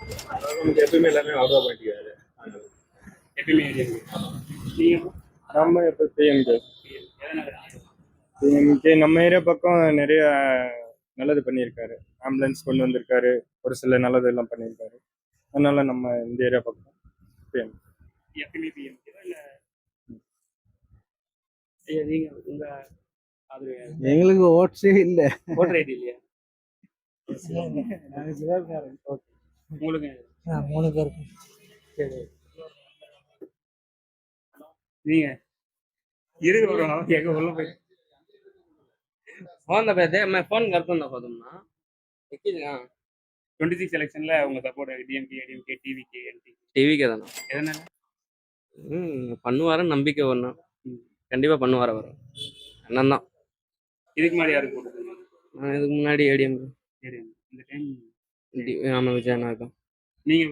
நமக்கு எப்பயுமே எல்லாமே அவர் தான் பண்ணிக்கிறாரு. எப்பயுமே ADMK. நீங்க நம்ம இப்போ பிஎம்கே எதனால? பிஎம்கே நம்ம ஏரியா பக்கம் நிறைய நல்லது பண்ணியிருக்காரு. ஆம்புலன்ஸ் கொண்டு வந்திருக்காரு, ஒரு சில நல்லது எல்லாம் பண்ணியிருக்காரு. அதனால நம்ம இந்த ஏரியா பக்கம் பிஎம். எப்பயுமே PMK தான் இல்ல? ஐயா நீங்க உங்க அது எங்களுக்கு ஓட்ஸே இல்ல. ஓட்டர் ஐடி இல்லையா? உங்களுக்கு 3 பேருக்கு. சரி. நீங்க இருக்கு bro, எங்க உள்ள போய் फोन पे मैं फोन करता हूँ ना तुम ना 26 எலெக்ஷன்ல உங்க support DMK, ADMK, TVK, NT TV के தான எதனால? பண்ணுவாருன்னு நம்பிக்கை ஒன்று. கண்டிப்பாக பண்ணுவார் அவர். அண்ணன் தான். இதுக்கு முன்னாடி யாருக்கு போட்டுருக்கீங்க? நான் இதுக்கு முன்னாடி ஏடிஎம் சரி, இந்த டைம் ஆமாம் விஜய் அண்ணா தான். நீங்க